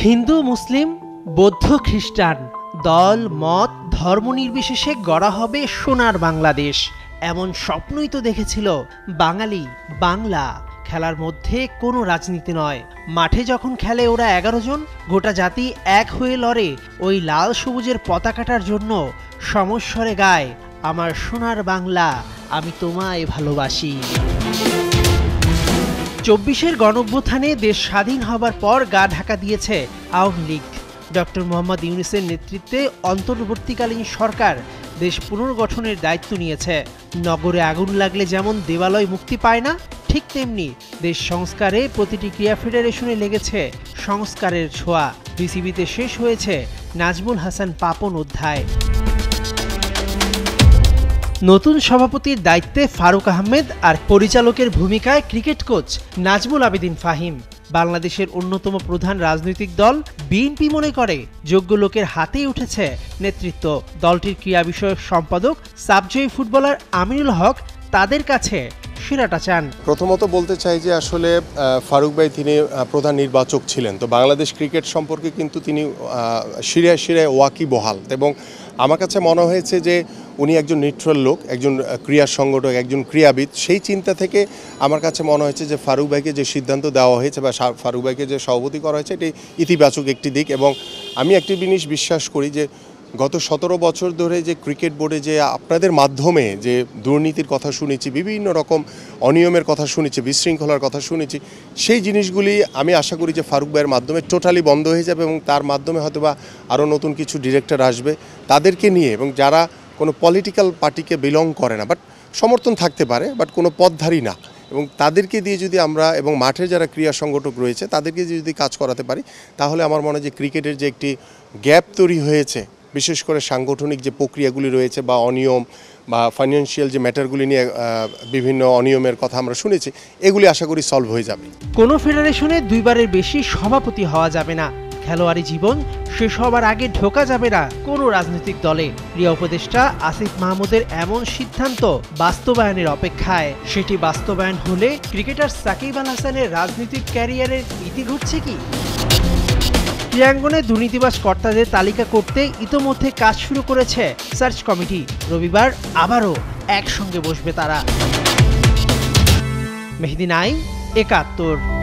হিন্দু, মুসলিম, বৌদ্ধ, খ্রিস্টান দল মত ধর্ম নির্বিশেষে গড়া হবে সোনার বাংলাদেশ, এমন স্বপ্নই তো দেখেছিল বাঙালি। বাংলা খেলার মধ্যে কোনো রাজনীতি নয়, মাঠে যখন খেলে ওরা 11 জন, গোটা জাতি এক হয়ে লড়ে ওই লাল সবুজের পতাকাটার জন্য, সমস্বরে গায় আমার সোনার বাংলা, আমি তোমায় ভালোবাসি। 24-এর গণঅভ্যুত্থানে দেশ স্বাধীন হবার পর গা ঢাকা দিয়েছে আওয়ামী লীগ। ডক্টর মোহাম্মদ ইউনূসের নেতৃত্বে অন্তর্বর্তীকালীন সরকার দেশ পুনর্গঠনের দায়িত্ব নিয়েছে। নগরে আগুন লাগলে যেমন দেবালয় মুক্তি পায় না, ঠিক তেমনি দেশ সংস্কারে প্রতিটি ক্রীড়া ফেডারেশনে লেগেছে সংস্কারের ছোঁয়া। বিসিবিতে শেষ হয়েছে নাজমুল হাসান পাপন অধ্যায়। নতুন সভাপতির দায়িত্বে ফারুক আহমেদ আর পরিচালকের ভূমিকায় ক্রিকেট কোচ নাজমুল আবেদিন ফাহিম। বাংলাদেশের অন্যতম প্রধান রাজনৈতিক দল বিএনপি মনে করে যোগ্য লোকের হাতেই উঠেছে নেতৃত্ব। দলটির ক্রীড়া বিষয়ক সম্পাদক সাবজয়ী ফুটবলার আমিনুল হক তাদের কাছে সেরাটা চান। প্রথমত বলতে চাই যে আসলে ফারুক ভাই তিনি প্রধান নির্বাচক ছিলেন, তো বাংলাদেশ ক্রিকেট সম্পর্কে কিন্তু তিনি শিরায় শিরায় ওয়াকিবহাল, এবং আমার কাছে মনে হয়েছে যে উনি একজন নিউট্রাল লোক, একজন ক্রীড়া সংগঠক, একজন ক্রীড়াবিদ। সেই চিন্তা থেকে আমার কাছে মনে হয়েছে যে ফারুক ভাইকে যে সিদ্ধান্ত দেওয়া হয়েছে বা ফারুক ভাইকে যে সভাপতি করা হয়েছে এটি ইতিবাচক একটি দিক। এবং আমি একটি জিনিস বিশ্বাস করি যে গত 17 বছর ধরে যে ক্রিকেট বোর্ডে যে আপনাদের মাধ্যমে যে দুর্নীতির কথা শুনেছি, বিভিন্ন রকম অনিয়মের কথা শুনেছি, বিশৃঙ্খলার কথা শুনেছি, সেই জিনিসগুলি আমি আশা করি যে ফারুক ভাইয়ের মাধ্যমে টোটালি বন্ধ হয়ে যাবে, এবং তার মাধ্যমে হয়তোবা আরও নতুন কিছু ডিরেক্টর আসবে তাদেরকে নিয়ে, এবং যারা কোনো পলিটিক্যাল পার্টিকে বিলং করে না, বাট সমর্থন থাকতে পারে, বাট কোনো পথধারী না, এবং তাদেরকে দিয়ে যদি আমরা এবং মাঠের যারা ক্রীড়া সংগঠক রয়েছে তাদেরকে যদি কাজ করাতে পারি, তাহলে আমার মনে হয় যে ক্রিকেটের যে একটি গ্যাপ তৈরি হয়েছে, বিশেষ করে সাংগঠনিক যে প্রক্রিয়াগুলি রয়েছে বা অনিয়ম বা ফাইন্যান্সিয়াল যে ম্যাটারগুলি নিয়ে বিভিন্ন অনিয়মের কথা আমরা শুনেছি, এগুলি আশা করি সলভ হয়ে যাবে। কোনো ফেডারেশনে 2বারের বেশি সভাপতি হওয়া যাবে না, খেলোয়াড়ি জীবন শেষ হবার আগে ঢোকা যাবে না কোনো রাজনৈতিক দলে। ক্রীড়া উপদেষ্টা আসিফ মাহমুদের এমন সিদ্ধান্ত বাস্তবায়নের অপেক্ষায়। সেটি বাস্তবায়ন হলে ক্রিকেটার সাকিব আল হাসানের রাজনৈতিক ক্যারিয়ারের ইতি ঘটছে কি? ক্রীড়াঙ্গনে দুর্নীতিবাজ কর্তাদের তালিকা করতে ইতোমধ্যে কাজ শুরু করেছে সার্চ কমিটি। রবিবার আবারও একসঙ্গে বসবে তারা। মেহেদী নাইম, ৭১।